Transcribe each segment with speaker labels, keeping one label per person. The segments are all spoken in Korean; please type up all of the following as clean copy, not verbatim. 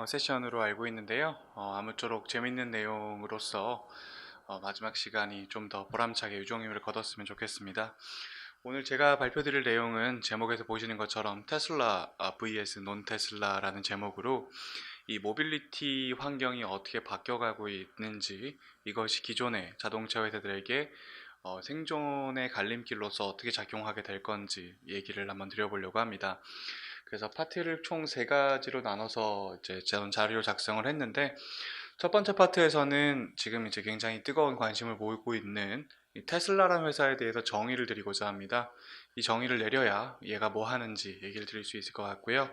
Speaker 1: 세션으로 알고 있는데요. 아무쪼록 재밌는 내용으로서 마지막 시간이 좀 더 보람차게 유종임을 거뒀으면 좋겠습니다. 오늘 제가 발표드릴 내용은 제목에서 보시는 것처럼 테슬라 vs 논 테슬라라는 제목으로 이 모빌리티 환경이 어떻게 바뀌어가고 있는지, 이것이 기존의 자동차 회사들에게 생존의 갈림길로서 어떻게 작용하게 될 건지 얘기를 한번 드려보려고 합니다. 그래서 파트를 총 3가지로 나눠서 이제 저는 자료 작성을 했는데, 첫 번째 파트에서는 지금 이제 굉장히 뜨거운 관심을 모으고 있는 이 테슬라라는 회사에 대해서 정의를 드리고자 합니다. 이 정의를 내려야 얘가 뭐 하는지 얘기를 드릴 수 있을 것 같고요.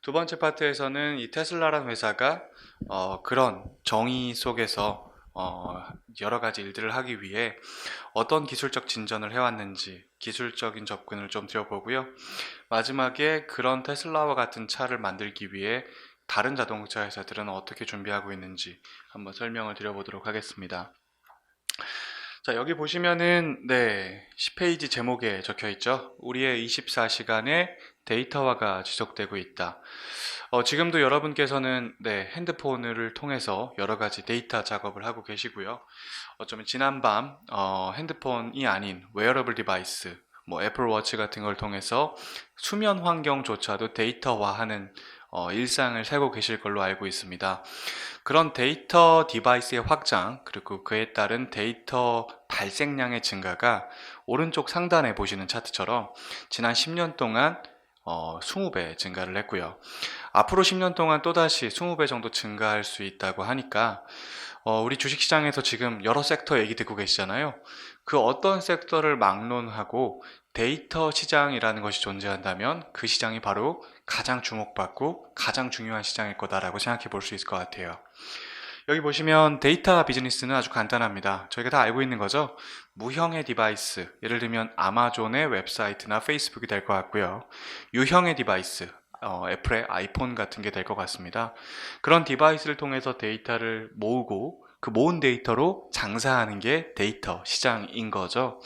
Speaker 1: 두 번째 파트에서는 이 테슬라라는 회사가 그런 정의 속에서 여러 가지 일들을 하기 위해 어떤 기술적 진전을 해왔는지 기술적인 접근을 좀 드려보고요. 마지막에 그런 테슬라와 같은 차를 만들기 위해 다른 자동차 회사들은 어떻게 준비하고 있는지 한번 설명을 드려보도록 하겠습니다. 자, 여기 보시면은 10페이지 제목에 적혀 있죠. 우리의 24시간의 데이터화가 지속되고 있다. 지금도 여러분께서는 핸드폰을 통해서 여러 가지 데이터 작업을 하고 계시고요. 어쩌면 지난밤 핸드폰이 아닌 웨어러블 디바이스, 뭐 애플워치 같은 걸 통해서 수면 환경조차도 데이터화하는 일상을 살고 계실 걸로 알고 있습니다. 그런 데이터 디바이스의 확장, 그리고 그에 따른 데이터 발생량의 증가가 오른쪽 상단에 보시는 차트처럼 지난 10년 동안 20배 증가를 했고요. 앞으로 10년 동안 또다시 20배 정도 증가할 수 있다고 하니까 우리 주식시장에서 지금 여러 섹터 얘기 듣고 계시잖아요. 그 어떤 섹터를 막론하고 데이터 시장이라는 것이 존재한다면 그 시장이 바로 가장 주목받고 가장 중요한 시장일 거다라고 생각해 볼 수 있을 것 같아요. 여기 보시면 데이터 비즈니스는 아주 간단합니다. 저희가 다 알고 있는 거죠. 무형의 디바이스, 예를 들면 아마존의 웹사이트나 페이스북이 될 것 같고요. 유형의 디바이스, 애플의 아이폰 같은 게 될 것 같습니다. 그런 디바이스를 통해서 데이터를 모으고 그 모은 데이터로 장사하는 게 데이터 시장인 거죠.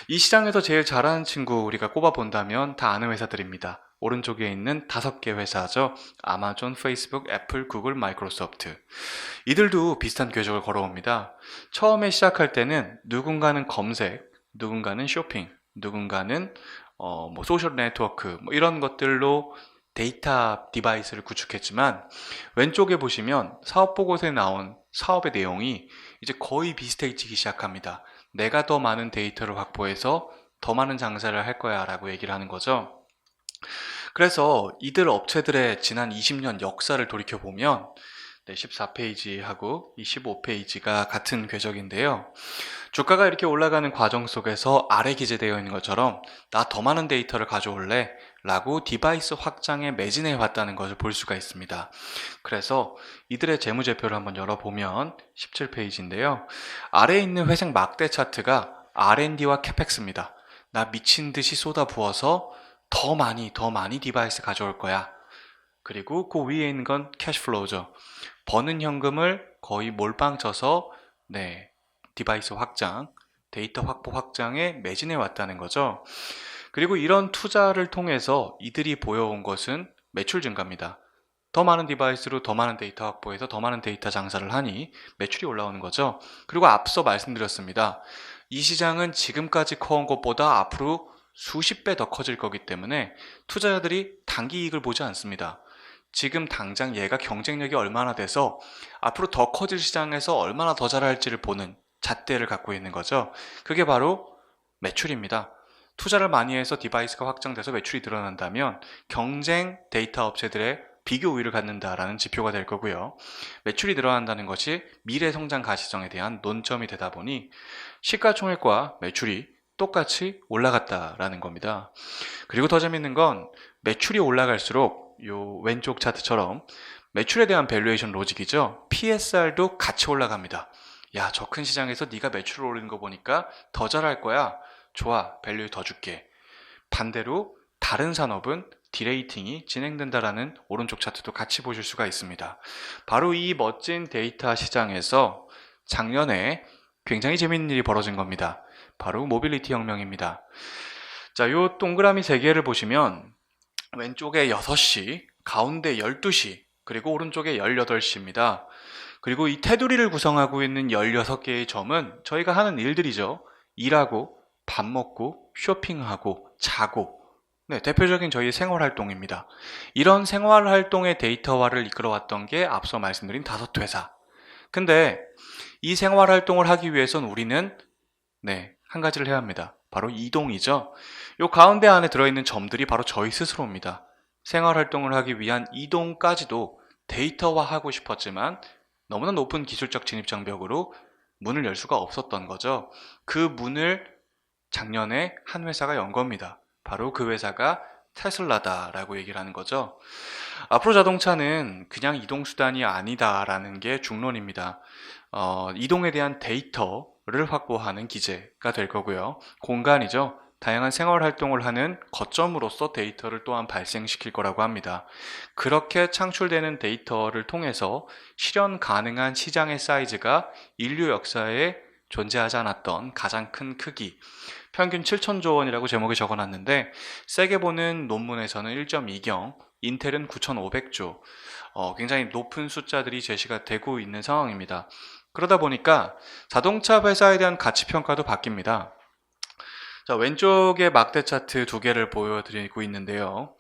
Speaker 1: 이 시장에서 제일 잘하는 친구 우리가 꼽아본다면 다 아는 회사들입니다. 오른쪽에 있는 5개 회사죠. 아마존, 페이스북, 애플, 구글, 마이크로소프트. 이들도 비슷한 궤적을 걸어옵니다. 처음에 시작할 때는 누군가는 검색, 누군가는 쇼핑, 누군가는 뭐 소셜 네트워크 뭐 이런 것들로 데이터 디바이스를 구축했지만, 왼쪽에 보시면 사업 보고서에 나온 사업의 내용이 이제 거의 비슷해지기 시작합니다. 내가 더 많은 데이터를 확보해서 더 많은 장사를 할 거야 라고 얘기를 하는 거죠. 그래서 이들 업체들의 지난 20년 역사를 돌이켜보면 14페이지하고 이 15페이지가 같은 궤적인데요. 주가가 이렇게 올라가는 과정 속에서 아래 기재되어 있는 것처럼 나 더 많은 데이터를 가져올래? 라고 디바이스 확장에 매진해 왔다는 것을 볼 수가 있습니다. 그래서 이들의 재무제표를 한번 열어보면 17페이지인데요. 아래에 있는 회색 막대 차트가 R&D와 캐펙스입니다. 나 미친 듯이 쏟아부어서 더 많이 디바이스 가져올 거야. 그리고 그 위에 있는 건 캐시플로우죠. 버는 현금을 거의 몰빵 쳐서 디바이스 확장, 데이터 확보 확장에 매진해 왔다는 거죠. 그리고 이런 투자를 통해서 이들이 보여온 것은 매출 증가입니다. 더 많은 디바이스로 더 많은 데이터 확보해서 더 많은 데이터 장사를 하니 매출이 올라오는 거죠. 그리고 앞서 말씀드렸습니다. 이 시장은 지금까지 커온 것보다 앞으로 수십 배 더 커질 거기 때문에 투자자들이 단기 이익을 보지 않습니다. 지금 당장 얘가 경쟁력이 얼마나 돼서 앞으로 더 커질 시장에서 얼마나 더 잘할지를 보는 잣대를 갖고 있는 거죠. 그게 바로 매출입니다. 투자를 많이 해서 디바이스가 확장돼서 매출이 늘어난다면 경쟁 데이터 업체들의 비교 우위를 갖는다라는 지표가 될 거고요. 매출이 늘어난다는 것이 미래 성장 가시성에 대한 논점이 되다 보니 시가총액과 매출이 똑같이 올라갔다라는 겁니다. 그리고 더 재밌는 건 매출이 올라갈수록 요 왼쪽 차트처럼 매출에 대한 밸류에이션 로직이죠. PSR도 같이 올라갑니다. 야, 저 큰 시장에서 네가 매출을 올리는 거 보니까 더 잘할 거야. 좋아, 밸류 더 줄게. 반대로 다른 산업은 디레이팅이 진행된다라는 오른쪽 차트도 같이 보실 수가 있습니다. 바로 이 멋진 데이터 시장에서 작년에 굉장히 재밌는 일이 벌어진 겁니다. 바로 모빌리티 혁명입니다. 자, 요 동그라미 3개를 보시면 왼쪽에 6시, 가운데 12시 그리고 오른쪽에 18시입니다. 그리고 이 테두리를 구성하고 있는 16개의 점은 저희가 하는 일들이죠. 일하고, 밥 먹고, 쇼핑하고, 자고. 네, 대표적인 저희의 생활활동입니다. 이런 생활활동의 데이터화를 이끌어왔던 게 앞서 말씀드린 5회사. 근데 이 생활활동을 하기 위해선 우리는 한 가지를 해야 합니다. 바로 이동이죠. 요 가운데 안에 들어있는 점들이 바로 저희 스스로입니다. 생활활동을 하기 위한 이동까지도 데이터화하고 싶었지만 너무나 높은 기술적 진입장벽으로 문을 열 수가 없었던 거죠. 그 문을 작년에 한 회사가 연 겁니다. 바로 그 회사가 테슬라다라고 얘기를 하는 거죠. 앞으로 자동차는 그냥 이동수단이 아니다라는 게 중론입니다. 이동에 대한 데이터를 확보하는 기재가 될 거고요. 공간이죠. 다양한 생활 활동을 하는 거점으로서 데이터를 또한 발생시킬 거라고 합니다. 그렇게 창출되는 데이터를 통해서 실현 가능한 시장의 사이즈가 인류 역사에 존재하지 않았던 가장 큰 크기, 평균 7천조 원이라고 제목에 적어놨는데 세게 보는 논문에서는 1.2경, 인텔은 9,500조, 굉장히 높은 숫자들이 제시가 되고 있는 상황입니다. 그러다 보니까 자동차 회사에 대한 가치평가도 바뀝니다. 자, 왼쪽에 막대 차트 두 개를 보여드리고 있는데요.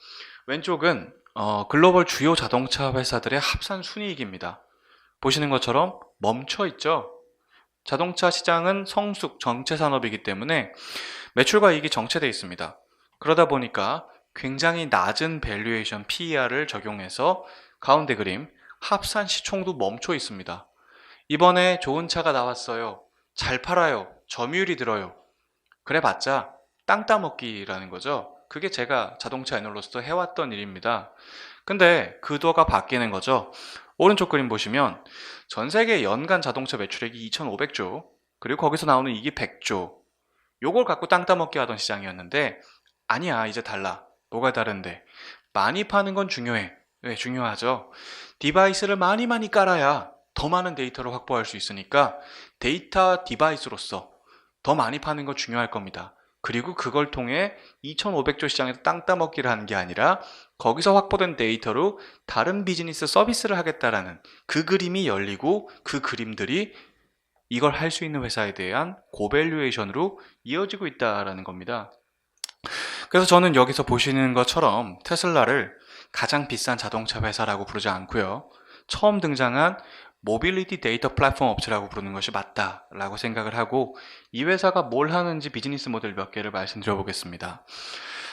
Speaker 1: 왼쪽은 글로벌 주요 자동차 회사들의 합산 순이익입니다. 보시는 것처럼 멈춰 있죠. 자동차 시장은 성숙 정체 산업이기 때문에 매출과 이익이 정체되어 있습니다. 그러다 보니까 굉장히 낮은 밸류에이션 PER을 적용해서 가운데 그림 합산 시총도 멈춰 있습니다. 이번에 좋은 차가 나왔어요. 잘 팔아요. 점유율이 들어요. 그래봤자 땅 따먹기라는 거죠. 그게 제가 자동차 애널로스트 해왔던 일입니다. 근데 구도가 바뀌는 거죠. 오른쪽 그림 보시면 전 세계 연간 자동차 매출액이 2,500조, 그리고 거기서 나오는 이익이 100조. 요걸 갖고 땅 따먹기 하던 시장이었는데 아니야, 이제 달라. 뭐가 다른데? 많이 파는 건 중요해. 네, 중요하죠. 디바이스를 많이 깔아야 더 많은 데이터를 확보할 수 있으니까 데이터 디바이스로서 더 많이 파는 거 중요할 겁니다. 그리고 그걸 통해 2,500조 시장에서 땅 따먹기를 하는 게 아니라 거기서 확보된 데이터로 다른 비즈니스 서비스를 하겠다라는 그 그림이 열리고 그 그림들이 이걸 할 수 있는 회사에 대한 고밸류에이션으로 이어지고 있다라는 겁니다. 그래서 저는 여기서 보시는 것처럼 테슬라를 가장 비싼 자동차 회사라고 부르지 않고요. 처음 등장한 모빌리티 데이터 플랫폼 업체라고 부르는 것이 맞다라고 생각을 하고 이 회사가 뭘 하는지 비즈니스 모델 몇 개를 말씀드려 보겠습니다.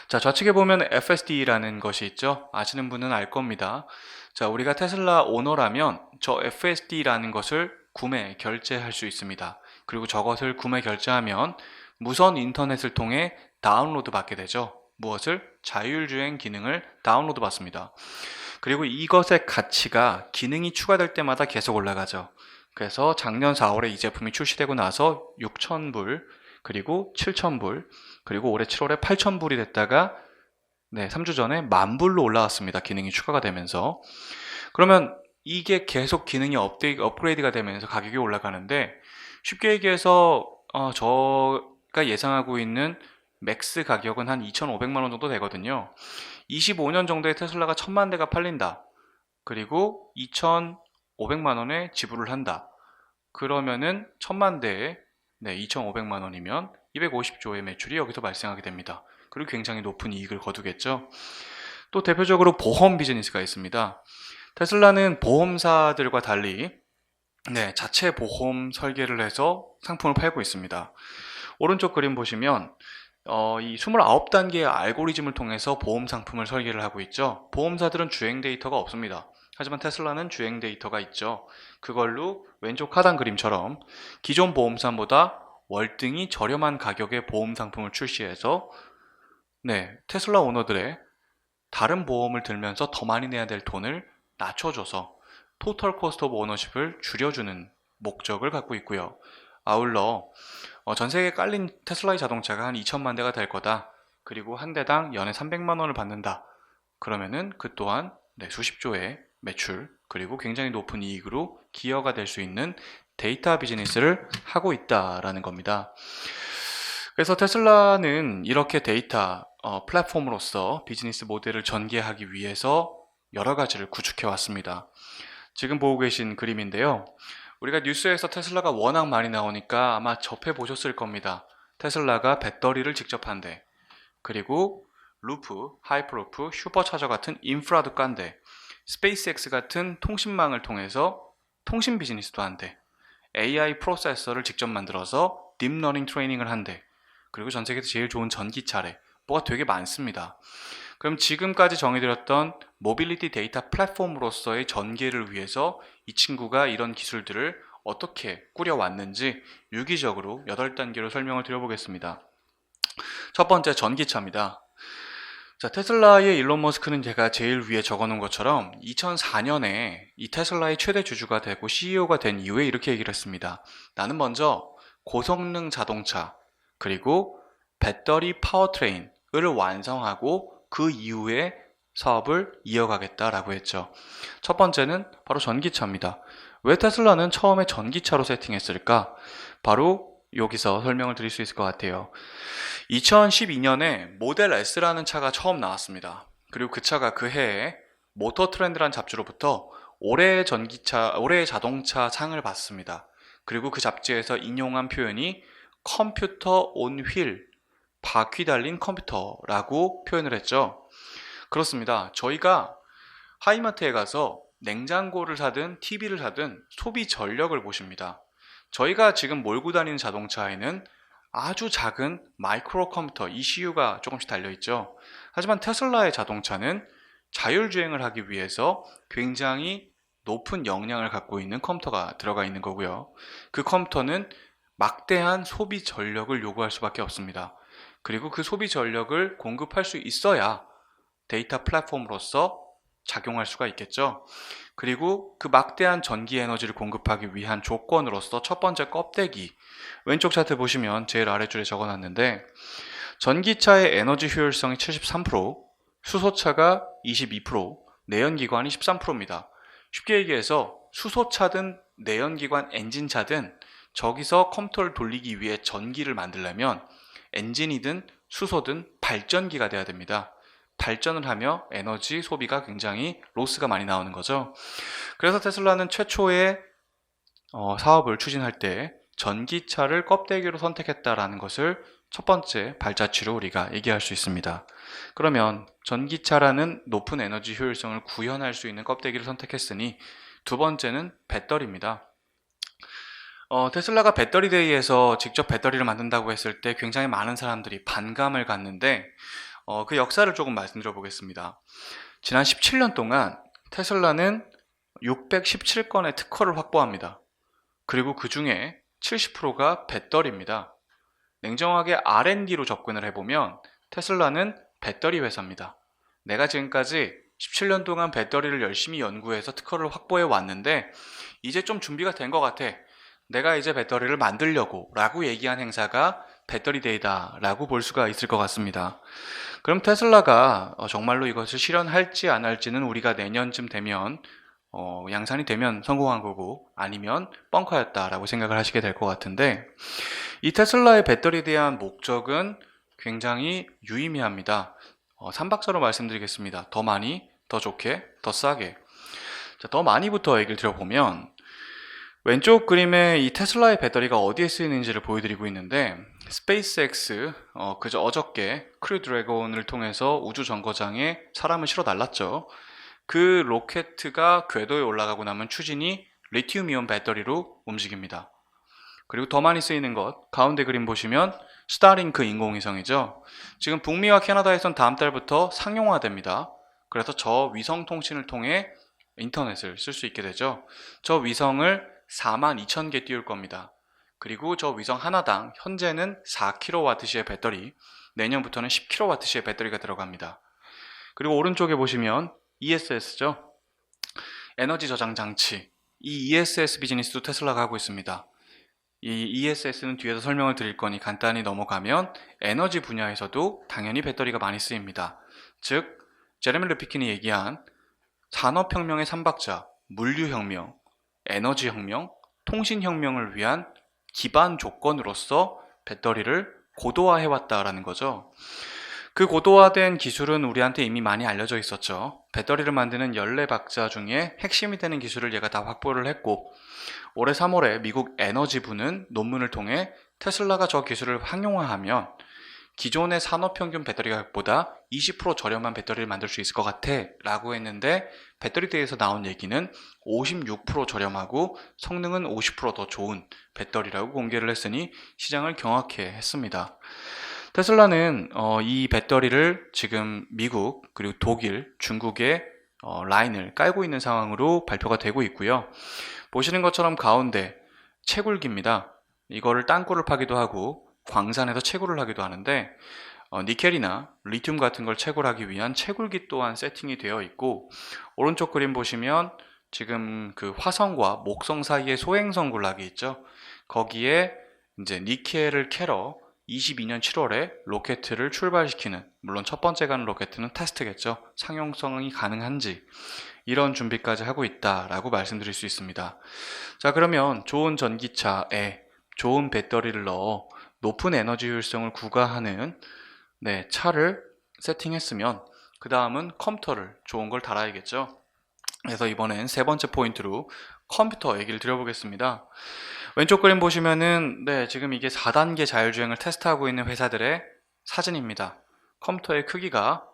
Speaker 1: 자, 좌측에 보면 FSD라는 것이 있죠. 아시는 분은 알 겁니다. 자, 우리가 테슬라 오너라면 저 FSD라는 것을 구매, 결제할 수 있습니다. 그리고 저것을 구매, 결제하면 무선 인터넷을 통해 다운로드 받게 되죠. 무엇을? 자율주행 기능을 다운로드 받습니다. 그리고 이것의 가치가 기능이 추가될 때마다 계속 올라가죠. 그래서 작년 4월에 이 제품이 출시되고 나서 6,000불, 그리고 7,000불, 그리고 올해 7월에 8,000불이 됐다가 3주 전에 10,000불로 올라왔습니다. 기능이 추가가 되면서. 그러면 이게 계속 기능이 업그레이드가 되면서 가격이 올라가는데 쉽게 얘기해서 저가 예상하고 있는 맥스 가격은 한 2,500만 원 정도 되거든요. 25년 정도에 테슬라가 1,000만 대가 팔린다. 그리고 2,500만 원에 지불을 한다. 그러면은 1,000만 대에 2,500만 원이면 250조의 매출이 여기서 발생하게 됩니다. 그리고 굉장히 높은 이익을 거두겠죠. 또 대표적으로 보험 비즈니스가 있습니다. 테슬라는 보험사들과 달리 자체 보험 설계를 해서 상품을 팔고 있습니다. 오른쪽 그림 보시면 이 29단계의 알고리즘을 통해서 보험 상품을 설계를 하고 있죠. 보험사들은 주행 데이터가 없습니다. 하지만 테슬라는 주행 데이터가 있죠. 그걸로 왼쪽 하단 그림처럼 기존 보험사보다 월등히 저렴한 가격의 보험 상품을 출시해서 테슬라 오너들의 다른 보험을 들면서 더 많이 내야 될 돈을 낮춰줘서 토털 코스트 오브 오너십을 줄여주는 목적을 갖고 있고요. 아울러 전 세계에 깔린 테슬라의 자동차가 한 2천만 대가 될 거다. 그리고 한 대당 연에 300만 원을 받는다. 그러면은 그 또한 수십조의 매출, 그리고 굉장히 높은 이익으로 기여가 될 수 있는 데이터 비즈니스를 하고 있다라는 겁니다. 그래서 테슬라는 이렇게 데이터 플랫폼으로서 비즈니스 모델을 전개하기 위해서 여러 가지를 구축해 왔습니다. 지금 보고 계신 그림인데요. 우리가 뉴스에서 테슬라가 워낙 많이 나오니까 아마 접해 보셨을 겁니다. 테슬라가 배터리를 직접 한대. 그리고 루프, 하이퍼루프, 슈퍼차저 같은 인프라도 깐대. 스페이스X 같은 통신망을 통해서 통신 비즈니스도 한대. AI 프로세서를 직접 만들어서 딥러닝 트레이닝을 한대. 그리고 전 세계에서 제일 좋은 전기차래. 뭐가 되게 많습니다. 그럼 지금까지 정의드렸던 모빌리티 데이터 플랫폼으로서의 전개를 위해서 이 친구가 이런 기술들을 어떻게 꾸려왔는지 유기적으로 8단계로 설명을 드려보겠습니다. 첫 번째, 전기차입니다. 자, 테슬라의 일론 머스크는 제가 제일 위에 적어놓은 것처럼 2004년에 이 테슬라의 최대 주주가 되고 CEO가 된 이후에 이렇게 얘기를 했습니다. 나는 먼저 고성능 자동차 그리고 배터리 파워트레인을 완성하고 그 이후에 사업을 이어가겠다라고 했죠. 첫 번째는 바로 전기차입니다. 왜 테슬라는 처음에 전기차로 세팅했을까? 바로 여기서 설명을 드릴 수 있을 것 같아요. 2012년에 모델 S라는 차가 처음 나왔습니다. 그리고 그 차가 그 해에 모터 트렌드란 잡지로부터 올해의 자동차 상을 받습니다. 그리고 그 잡지에서 인용한 표현이 컴퓨터 온 휠, 바퀴 달린 컴퓨터라고 표현을 했죠. 그렇습니다. 저희가 하이마트에 가서 냉장고를 사든 TV를 사든 소비 전력을 보십니다. 저희가 지금 몰고 다니는 자동차에는 아주 작은 마이크로 컴퓨터 ECU가 조금씩 달려있죠. 하지만 테슬라의 자동차는 자율주행을 하기 위해서 굉장히 높은 역량을 갖고 있는 컴퓨터가 들어가 있는 거고요. 그 컴퓨터는 막대한 소비 전력을 요구할 수밖에 없습니다. 그리고 그 소비 전력을 공급할 수 있어야 데이터 플랫폼으로서 작용할 수가 있겠죠. 그리고 그 막대한 전기 에너지를 공급하기 위한 조건으로서 첫 번째 껍데기, 왼쪽 차트 보시면 제일 아래줄에 적어놨는데 전기차의 에너지 효율성이 73%, 수소차가 22%, 내연기관이 13%입니다. 쉽게 얘기해서 수소차든 내연기관 엔진차든 저기서 컴퓨터를 돌리기 위해 전기를 만들려면 엔진이든 수소든 발전기가 돼야 됩니다. 발전을 하며 에너지 소비가 굉장히 로스가 많이 나오는 거죠. 그래서 테슬라는 최초의 사업을 추진할 때 전기차를 껍데기로 선택했다라는 것을 첫 번째 발자취로 우리가 얘기할 수 있습니다. 그러면 전기차라는 높은 에너지 효율성을 구현할 수 있는 껍데기를 선택했으니 두 번째는 배터리입니다. 테슬라가 배터리데이에서 직접 배터리를 만든다고 했을 때 굉장히 많은 사람들이 반감을 갖는데 그 역사를 조금 말씀드려 보겠습니다. 지난 17년 동안 테슬라는 617건의 특허를 확보합니다. 그리고 그 중에 70%가 배터리입니다. 냉정하게 R&D로 접근을 해보면 테슬라는 배터리 회사입니다. 내가 지금까지 17년 동안 배터리를 열심히 연구해서 특허를 확보해 왔는데 이제 좀 준비가 된 것 같아. 내가 이제 배터리를 만들려고 라고 얘기한 행사가 배터리데이다 라고 볼 수가 있을 것 같습니다. 그럼 테슬라가 정말로 이것을 실현할지 안 할지는 우리가 내년쯤 되면 양산이 되면 성공한 거고 아니면 뻥카였다라고 생각을 하시게 될 것 같은데 이 테슬라의 배터리에 대한 목적은 굉장히 유의미합니다. 3박자로 말씀드리겠습니다. 더 많이, 더 좋게, 더 싸게. 자, 더 많이부터 얘기를 드려보면 왼쪽 그림에 이 테슬라의 배터리가 어디에 쓰이는지를 보여드리고 있는데 스페이스X 그저 어저께 크루 드래곤을 통해서 우주 정거장에 사람을 실어 날랐죠. 그 로켓가 궤도에 올라가고 나면 추진이 리튬이온 배터리로 움직입니다. 그리고 더 많이 쓰이는 것 가운데 그림 보시면 스타링크 인공위성이죠. 지금 북미와 캐나다에선 다음 달부터 상용화됩니다. 그래서 저 위성 통신을 통해 인터넷을 쓸 수 있게 되죠. 저 위성을 42,000개 띄울 겁니다. 그리고 저 위성 하나당 현재는 4kWh의 배터리, 내년부터는 10kWh의 배터리가 들어갑니다. 그리고 오른쪽에 보시면 ESS죠. 에너지 저장 장치. 이 ESS 비즈니스도 테슬라가 하고 있습니다. 이 ESS는 뒤에서 설명을 드릴 거니 간단히 넘어가면 에너지 분야에서도 당연히 배터리가 많이 쓰입니다. 즉, 제레미 르피킨이 얘기한 산업혁명의 3박자, 물류혁명, 에너지혁명, 통신혁명을 위한 기반 조건으로서 배터리를 고도화해왔다라는 거죠. 그 고도화된 기술은 우리한테 이미 많이 알려져 있었죠. 배터리를 만드는 14박자 중에 핵심이 되는 기술을 얘가 다 확보를 했고, 올해 3월에 미국 에너지부는 논문을 통해 테슬라가 저 기술을 상용화하면 기존의 산업평균 배터리 가격보다 20% 저렴한 배터리를 만들 수 있을 것 같아 라고 했는데, 배터리대에서 나온 얘기는 56% 저렴하고 성능은 50%더 좋은 배터리라고 공개를 했으니 시장을 경악해 했습니다. 테슬라는 이 배터리를 지금 미국 그리고 독일, 중국에 라인을 깔고 있는 상황으로 발표가 되고 있고요. 보시는 것처럼 가운데 채굴기입니다. 이거를 땅굴을 파기도 하고 광산에서 채굴을 하기도 하는데, 니켈이나 리튬 같은 걸 채굴하기 위한 채굴기 또한 세팅이 되어 있고, 오른쪽 그림 보시면 지금 그 화성과 목성 사이에 소행성 군락이 있죠. 거기에 이제 니켈을 캐러 22년 7월에 로켓을 출발시키는, 물론 첫 번째 가는 로켓은 테스트겠죠. 상용성이 가능한지 이런 준비까지 하고 있다라고 말씀드릴 수 있습니다. 자, 그러면 좋은 전기차에 좋은 배터리를 넣어 높은 에너지 효율성을 구가하는 차를 세팅했으면 그 다음은 컴퓨터를 좋은 걸 달아야겠죠. 그래서 이번엔 세 번째 포인트로 컴퓨터 얘기를 드려보겠습니다. 왼쪽 그림 보시면은 지금 이게 4단계 자율주행을 테스트하고 있는 회사들의 사진입니다. 컴퓨터의 크기가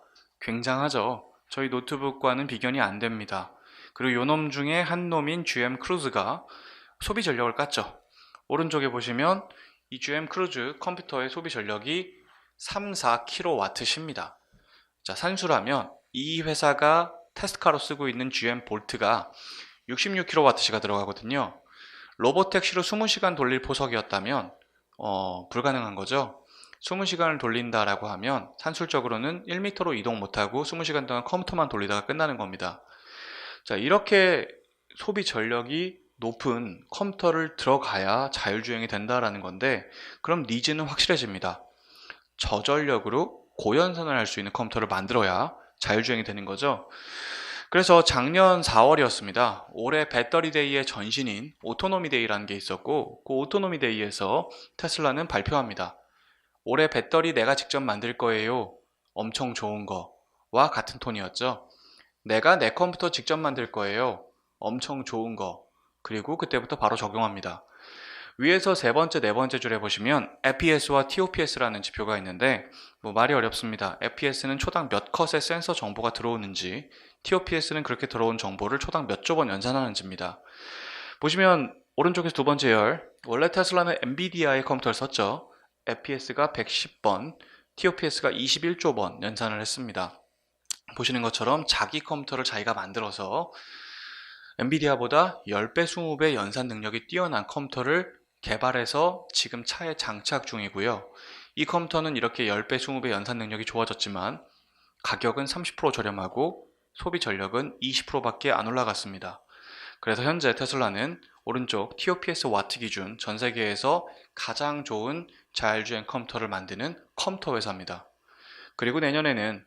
Speaker 1: 굉장하죠. 저희 노트북과는 비견이 안 됩니다. 그리고 요 놈 중에 한 놈인 GM 크루즈가 소비 전력을 깠죠. 오른쪽에 보시면 이 GM 크루즈 컴퓨터의 소비 전력이 3, 4kWh입니다. 자, 산수라면 이 회사가 테스트카로 쓰고 있는 GM 볼트가 66kWh가 들어가거든요. 로보택시로 20시간 돌릴 포석이었다면 불가능한 거죠. 20시간을 돌린다라고 하면 산술적으로는 1m로 이동 못하고 20시간 동안 컴퓨터만 돌리다가 끝나는 겁니다. 자, 이렇게 소비 전력이 높은 컴퓨터를 들어가야 자율주행이 된다라는 건데, 그럼 니즈는 확실해집니다. 저전력으로 고연산을 할 수 있는 컴퓨터를 만들어야 자율주행이 되는 거죠. 그래서 작년 4월이었습니다. 올해 배터리 데이의 전신인 오토노미 데이라는 게 있었고, 그 오토노미 데이에서 테슬라는 발표합니다. 올해 배터리 내가 직접 만들 거예요. 엄청 좋은 거와 같은 톤이었죠. 내가 내 컴퓨터 직접 만들 거예요. 엄청 좋은 거. 그리고 그때부터 바로 적용합니다. 위에서 세 번째, 네 번째 줄에 보시면 FPS와 TOPS라는 지표가 있는데, 말이 어렵습니다. FPS는 초당 몇 컷의 센서 정보가 들어오는지, TOPS는 그렇게 들어온 정보를 초당 몇 조 번 연산하는지입니다. 보시면 오른쪽에서 두 번째 열, 원래 테슬라는 엔비디아의 컴퓨터를 썼죠. FPS가 110번, TOPS가 21조 번 연산을 했습니다. 보시는 것처럼 자기 컴퓨터를 자기가 만들어서 엔비디아보다 10배, 20배 연산 능력이 뛰어난 컴퓨터를 개발해서 지금 차에 장착 중이고요. 이 컴퓨터는 이렇게 10배, 20배 연산 능력이 좋아졌지만 가격은 30% 저렴하고 소비 전력은 20%밖에 안 올라갔습니다. 그래서 현재 테슬라는 오른쪽 TOPS 와트 기준 전 세계에서 가장 좋은 자율주행 컴퓨터를 만드는 컴퓨터 회사입니다. 그리고 내년에는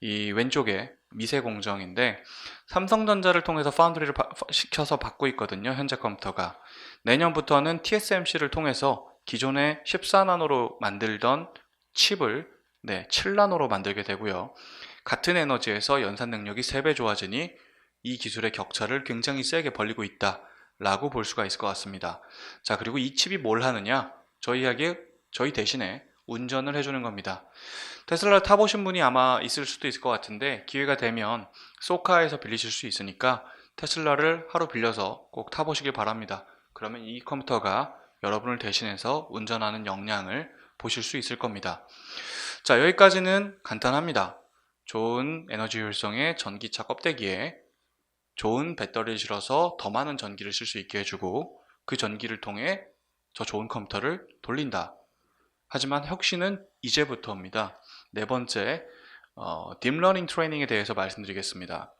Speaker 1: 이 왼쪽에 미세 공정인데, 삼성전자를 통해서 파운드리를 시켜서 받고 있거든요. 현재 컴퓨터가. 내년부터는 TSMC를 통해서 기존에 14나노로 만들던 칩을 7나노로 만들게 되고요. 같은 에너지에서 연산 능력이 3배 좋아지니 이 기술의 격차를 굉장히 세게 벌리고 있다 라고 볼 수가 있을 것 같습니다. 자, 그리고 이 칩이 뭘 하느냐? 저희 대신에 운전을 해주는 겁니다. 테슬라를 타보신 분이 아마 있을 수도 있을 것 같은데, 기회가 되면 소카에서 빌리실 수 있으니까 테슬라를 하루 빌려서 꼭 타보시길 바랍니다. 그러면 이 컴퓨터가 여러분을 대신해서 운전하는 역량을 보실 수 있을 겁니다. 자, 여기까지는 간단합니다. 좋은 에너지 효율성의 전기차 껍데기에 좋은 배터리를 실어서 더 많은 전기를 쓸 수 있게 해주고, 그 전기를 통해 저 좋은 컴퓨터를 돌린다. 하지만 혁신은 이제부터입니다. 네 번째, 딥러닝 트레이닝에 대해서 말씀드리겠습니다.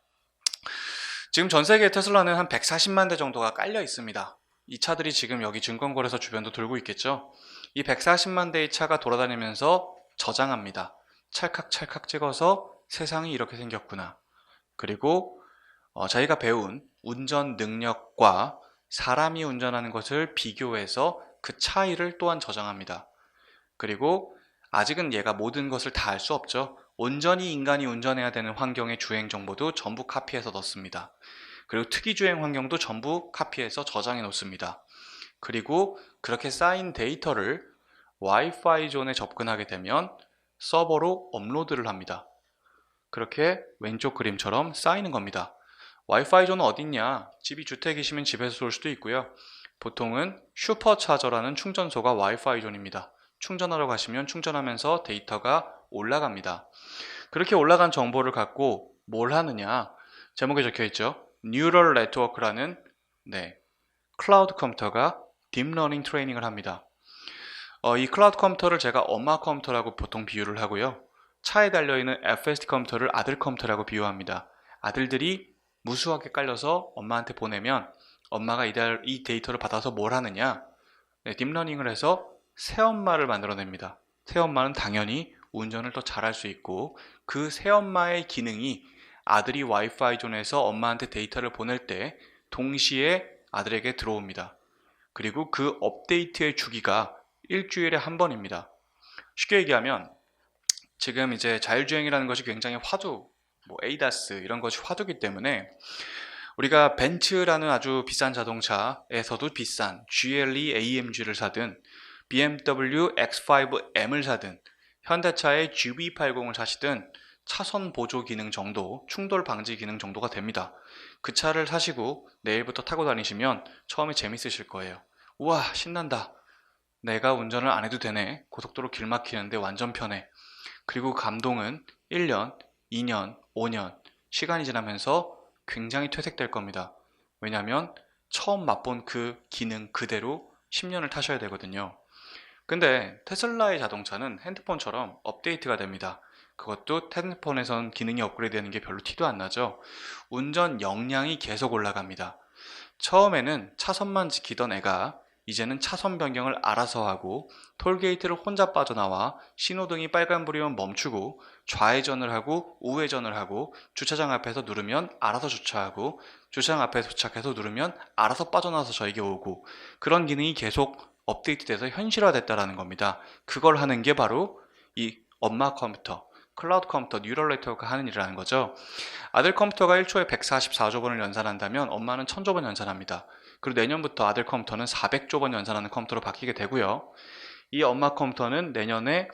Speaker 1: 지금 전 세계 테슬라는 한 140만 대 정도가 깔려 있습니다. 이 차들이 지금 여기 증권거래소 주변도 돌고 있겠죠. 이 140만 대의 차가 돌아다니면서 저장합니다. 찰칵찰칵 찍어서 세상이 이렇게 생겼구나. 그리고 자기가 배운 운전 능력과 사람이 운전하는 것을 비교해서 그 차이를 또한 저장합니다. 그리고 아직은 얘가 모든 것을 다 알 수 없죠. 온전히 인간이 운전해야 되는 환경의 주행 정보도 전부 카피해서 넣습니다. 그리고 특이 주행 환경도 전부 카피해서 저장해 놓습니다. 그리고 그렇게 쌓인 데이터를 와이파이 존에 접근하게 되면 서버로 업로드를 합니다. 그렇게 왼쪽 그림처럼 쌓이는 겁니다. 와이파이 존은 어딨냐? 집이 주택이시면 집에서 쏠 수도 있고요. 보통은 슈퍼차저라는 충전소가 와이파이 존입니다. 충전하러 가시면 충전하면서 데이터가 올라갑니다. 그렇게 올라간 정보를 갖고 뭘 하느냐? 제목에 적혀 있죠. 뉴럴 네트워크라는 클라우드 컴퓨터가 딥러닝 트레이닝을 합니다. 이 클라우드 컴퓨터를 제가 엄마 컴퓨터라고 보통 비유를 하고요. 차에 달려있는 FSD 컴퓨터를 아들 컴퓨터라고 비유합니다. 아들들이 무수하게 깔려서 엄마한테 보내면 엄마가 이 데이터를 받아서 뭘 하느냐? 딥러닝을 해서 새엄마를 만들어냅니다. 새엄마는 당연히 운전을 더 잘할 수 있고 그 새엄마의 기능이 아들이 와이파이 존에서 엄마한테 데이터를 보낼 때 동시에 아들에게 들어옵니다. 그리고 그 업데이트의 주기가 일주일에 한 번입니다. 쉽게 얘기하면 지금 이제 자율주행이라는 것이 굉장히 화두, 에이다스 이런 것이 화두기 때문에 우리가 벤츠라는 아주 비싼 자동차에서도 비싼 GLE AMG를 사든 BMW X5M을 사든 현대차의 GB80을 사시든 차선 보조 기능 정도, 충돌 방지 기능 정도가 됩니다. 그 차를 사시고 내일부터 타고 다니시면 처음에 재밌으실 거예요. 우와, 신난다. 내가 운전을 안 해도 되네. 고속도로 길 막히는데 완전 편해. 그리고 감동은 1년, 2년, 5년 시간이 지나면서 굉장히 퇴색될 겁니다. 왜냐하면 처음 맛본 그 기능 그대로 10년을 타셔야 되거든요. 근데 테슬라의 자동차는 핸드폰처럼 업데이트가 됩니다. 그것도 핸드폰에선 기능이 업그레이드 되는 게 별로 티도 안 나죠. 운전 역량이 계속 올라갑니다. 처음에는 차선만 지키던 애가 이제는 차선 변경을 알아서 하고 톨게이트를 혼자 빠져나와 신호등이 빨간불이면 멈추고 좌회전을 하고 우회전을 하고 주차장 앞에서 누르면 알아서 주차하고 주차장 앞에 도착해서 누르면 알아서 빠져나와서 저에게 오고 그런 기능이 계속 업데이트돼서 현실화됐다라는 겁니다. 그걸 하는 게 바로 이 엄마 컴퓨터, 클라우드 컴퓨터, 뉴럴 네트워크가 하는 일이라는 거죠. 아들 컴퓨터가 1초에 144조 번을 연산한다면 엄마는 1000조 번 연산합니다. 그리고 내년부터 아들 컴퓨터는 400조 번 연산하는 컴퓨터로 바뀌게 되고요. 이 엄마 컴퓨터는 내년에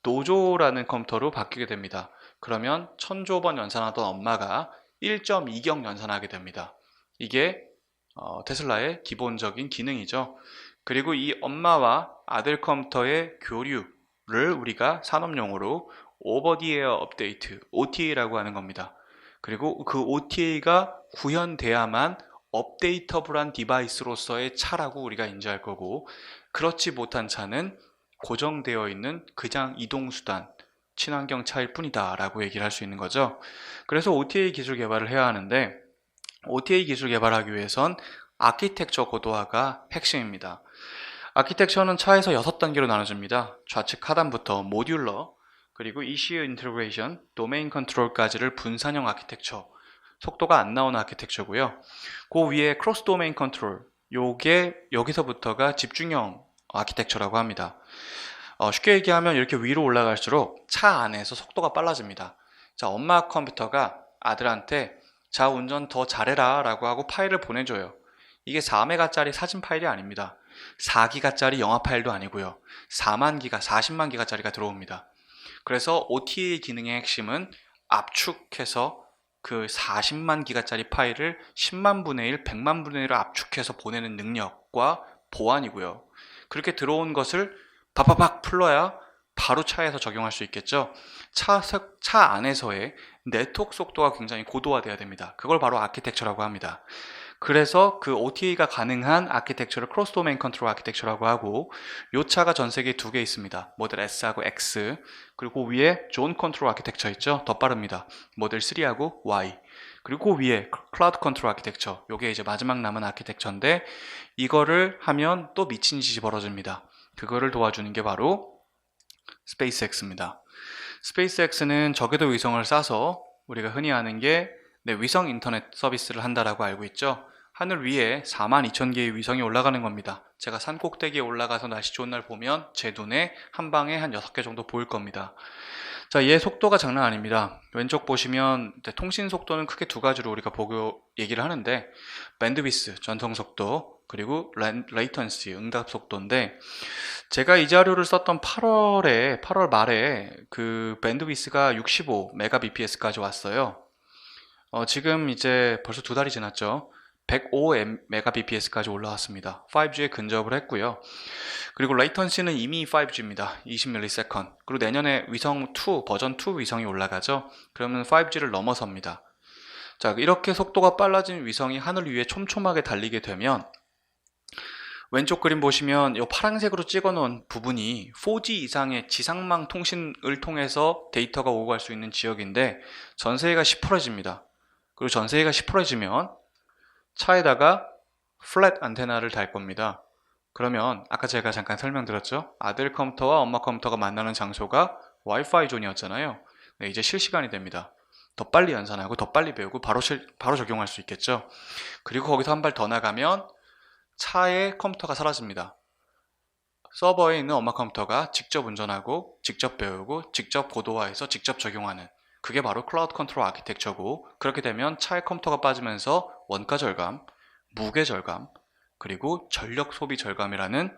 Speaker 1: 노조라는 컴퓨터로 바뀌게 됩니다. 그러면 1000조 번 연산하던 엄마가 1.2경 연산하게 됩니다. 이게 테슬라의 기본적인 기능이죠. 그리고 이 엄마와 아들 컴퓨터의 교류를 우리가 산업용어로 오버 디 에어 업데이트, OTA라고 하는 겁니다. 그리고 그 OTA가 구현돼야만 업데이터블한 디바이스로서의 차라고 우리가 인지할 거고 그렇지 못한 차는 고정되어 있는 그냥 이동수단, 친환경 차일 뿐이다 라고 얘기를 할 수 있는 거죠. 그래서 OTA 기술 개발을 해야 하는데 OTA 기술 개발하기 위해선 아키텍처 고도화가 핵심입니다. 아키텍처는 차에서 6단계로 나눠집니다. 좌측 하단부터 모듈러, 그리고 ECU 인테그레이션, 도메인 컨트롤까지를 분산형 아키텍처, 속도가 안 나오는 아키텍처고요. 그 위에 크로스 도메인 컨트롤, 요게 여기서부터가 집중형 아키텍처라고 합니다. 쉽게 얘기하면 이렇게 위로 올라갈수록 차 안에서 속도가 빨라집니다. 자, 엄마 컴퓨터가 아들한테 자, 운전 더 잘해라 라고 하고 파일을 보내줘요. 이게 4메가짜리 사진 파일이 아닙니다. 4기가짜리 영화 파일도 아니고요. 4만 기가, 40만 기가짜리가 들어옵니다. 그래서 OTA 기능의 핵심은 압축해서 그 40만 기가짜리 파일을 10만 분의 1, 100만 분의 1을 압축해서 보내는 능력과 보안이고요. 그렇게 들어온 것을 바바박 풀러야 바로 차에서 적용할 수 있겠죠. 차 안에서의 네트워크 속도가 굉장히 고도화돼야 됩니다. 그걸 바로 아키텍처라고 합니다. 그래서 그 OTA가 가능한 아키텍처를 크로스 도메인 컨트롤 아키텍처라고 하고 요 차가 전 세계에 2개 있습니다. 모델 S하고 X, 그리고 위에 존 컨트롤 아키텍처 있죠? 더 빠릅니다. 모델 3하고 Y, 그리고 위에 클라우드 컨트롤 아키텍처, 요게 이제 마지막 남은 아키텍처인데 이거를 하면 또 미친 짓이 벌어집니다. 그거를 도와주는 게 바로 스페이스X입니다. 스페이스X는 저궤도 위성을 쏴서 우리가 흔히 아는 게 위성 인터넷 서비스를 한다라고 알고 있죠. 하늘 위에 42,000개의 위성이 올라가는 겁니다. 제가 산 꼭대기에 올라가서 날씨 좋은 날 보면 제 눈에 한 방에 한 6개 정도 보일 겁니다. 자, 얘 속도가 장난 아닙니다. 왼쪽 보시면 통신 속도는 크게 두 가지로 우리가 보고 얘기를 하는데, 밴드위스, 전송 속도, 그리고 레이턴시, 응답 속도인데, 제가 이 자료를 썼던 8월 말에 그 밴드위스가 65 메가bps까지 왔어요. 지금 이제 벌써 2달이 지났죠. 105 메가bps까지 올라왔습니다. 5G에 근접을 했고요. 그리고 레이턴시는 이미 5G입니다. 20ms. 그리고 내년에 위성 2, 버전 2 위성이 올라가죠. 그러면 5G를 넘어섭니다. 자, 이렇게 속도가 빨라진 위성이 하늘 위에 촘촘하게 달리게 되면, 왼쪽 그림 보시면 이 파란색으로 찍어 놓은 부분이 4G 이상의 지상망 통신을 통해서 데이터가 오고 갈 수 있는 지역인데, 전세계가 시퍼러집니다. 그리고 전세계가 시퍼러지면 차에다가 플랫 안테나를 달 겁니다. 그러면 아까 제가 잠깐 설명드렸죠? 아들 컴퓨터와 엄마 컴퓨터가 만나는 장소가 와이파이 존이었잖아요. 네, 이제 실시간이 됩니다. 더 빨리 연산하고 더 빨리 배우고 바로 적용할 수 있겠죠. 그리고 거기서 한 발 더 나가면 차의 컴퓨터가 사라집니다. 서버에 있는 엄마 컴퓨터가 직접 운전하고 직접 배우고 직접 고도화해서 직접 적용하는, 그게 바로 클라우드 컨트롤 아키텍처고, 그렇게 되면 차의 컴퓨터가 빠지면서 원가 절감, 무게 절감, 그리고 전력 소비 절감이라는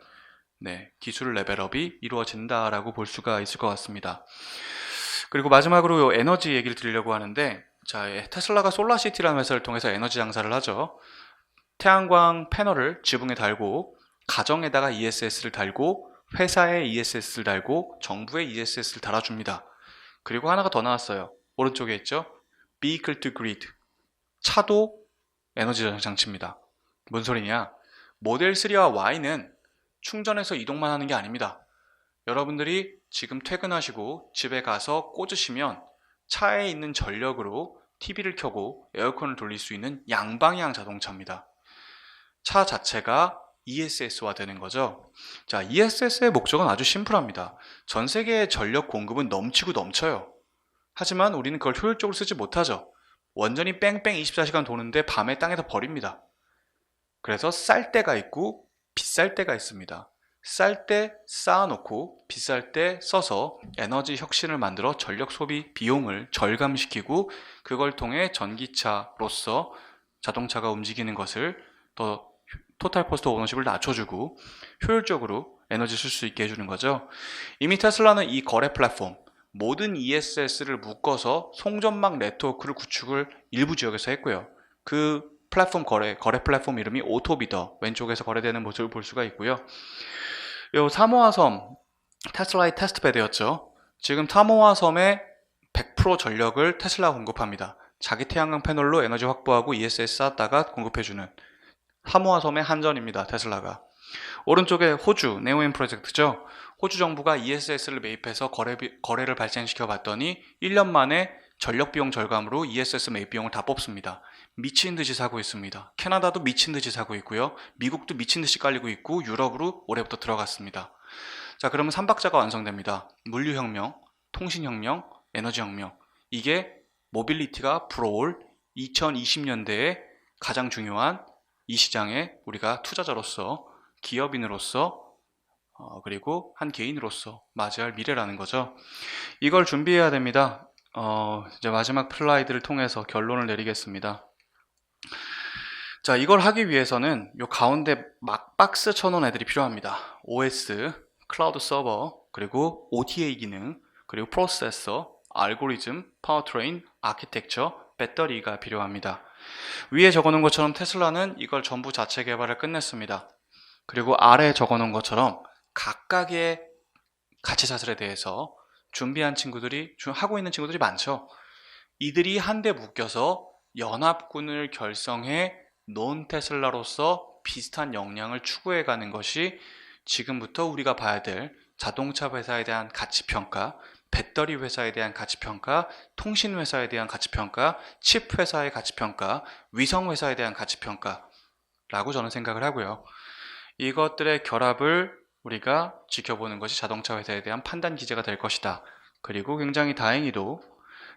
Speaker 1: 기술 레벨업이 이루어진다라고 볼 수가 있을 것 같습니다. 그리고 마지막으로 에너지 얘기를 드리려고 하는데, 자, 테슬라가 솔라시티라는 회사를 통해서 에너지 장사를 하죠. 태양광 패널을 지붕에 달고, 가정에다가 ESS를 달고, 회사에 ESS를 달고, 정부에 ESS를 달아줍니다. 그리고 하나가 더 나왔어요. 오른쪽에 있죠? Vehicle to Grid. 차도 에너지 장치입니다. 뭔 소리냐? 모델 3와 Y는 충전해서 이동만 하는 게 아닙니다. 여러분들이 지금 퇴근하시고 집에 가서 꽂으시면 차에 있는 전력으로 TV를 켜고 에어컨을 돌릴 수 있는 양방향 자동차입니다. 차 자체가 ESS화 되는 거죠. 자, ESS의 목적은 아주 심플합니다. 전 세계의 전력 공급은 넘치고 넘쳐요. 하지만 우리는 그걸 효율적으로 쓰지 못하죠. 원전이 뺑뺑 24시간 도는데 밤에 땅에다 버립니다. 그래서 쌀 때가 있고 비쌀 때가 있습니다. 쌀 때 쌓아놓고 비쌀 때 써서 에너지 혁신을 만들어 전력 소비 비용을 절감시키고, 그걸 통해 전기차로서 자동차가 움직이는 것을 더 토탈 코스트 오너십을 낮춰주고 효율적으로 에너지 쓸 수 있게 해주는 거죠. 이미 테슬라는 이 거래 플랫폼, 모든 ESS를 묶어서 송전망 네트워크를 구축을 일부 지역에서 했고요. 그 플랫폼 거래 플랫폼 이름이 오토비더, 왼쪽에서 거래되는 모습을 볼 수가 있고요. 요 사모아 섬, 테슬라의 테스트베드였죠. 지금 사모아 섬의 100% 전력을 테슬라가 공급합니다. 자기 태양광 패널로 에너지 확보하고 ESS 쌓았다가 공급해주는 사모아 섬의 한전입니다. 테슬라가. 오른쪽에 호주 네오엠 프로젝트죠. 호주 정부가 ESS를 매입해서 거래를 발생시켜 봤더니 1년 만에 전력 비용 절감으로 ESS 매입 비용을 다 뽑습니다. 미친 듯이 사고 있습니다. 캐나다도 미친 듯이 사고 있고요. 미국도 미친 듯이 깔리고 있고, 유럽으로 올해부터 들어갔습니다. 자, 그러면 3박자가 완성됩니다. 물류혁명, 통신혁명, 에너지혁명. 이게 모빌리티가 불어올 2020년대에 가장 중요한 이 시장에 우리가 투자자로서, 기업인으로서, 그리고 한 개인으로서 맞이할 미래라는 거죠. 이걸 준비해야 됩니다. 이제 마지막 슬라이드를 통해서 결론을 내리겠습니다. 자, 이걸 하기 위해서는 요 가운데 막 박스 쳐놓은 애들이 필요합니다. OS, 클라우드 서버, 그리고 OTA 기능, 그리고 프로세서, 알고리즘, 파워트레인, 아키텍처, 배터리가 필요합니다. 위에 적어놓은 것처럼 테슬라는 이걸 전부 자체 개발을 끝냈습니다. 그리고 아래에 적어놓은 것처럼 각각의 가치 사슬에 대해서 준비한 친구들이, 하고 있는 친구들이 많죠. 이들이 한데 묶여서 연합군을 결성해 논 테슬라로서 비슷한 역량을 추구해가는 것이 지금부터 우리가 봐야 될 자동차 회사에 대한 가치평가, 배터리 회사에 대한 가치평가, 통신 회사에 대한 가치평가, 칩 회사의 가치평가, 위성 회사에 대한 가치평가라고 저는 생각을 하고요. 이것들의 결합을 우리가 지켜보는 것이 자동차 회사에 대한 판단 기제가 될 것이다. 그리고 굉장히 다행히도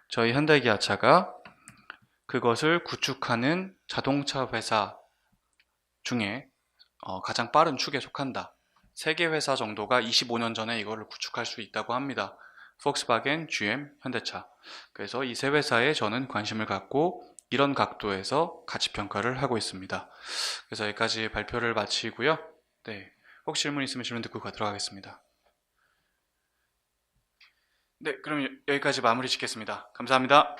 Speaker 1: 저희 현대기아차가 그것을 구축하는 자동차 회사 중에 가장 빠른 축에 속한다. 세계 회사 정도가 25년 전에 이거를 구축할 수 있다고 합니다. 폭스바겐, GM, 현대차. 그래서 이 세 회사에 저는 관심을 갖고 이런 각도에서 가치 평가를 하고 있습니다. 그래서 여기까지 발표를 마치고요. 네, 혹시 질문 있으면 질문 듣고 가도록 하겠습니다. 네, 그럼 여기까지 마무리 짓겠습니다. 감사합니다.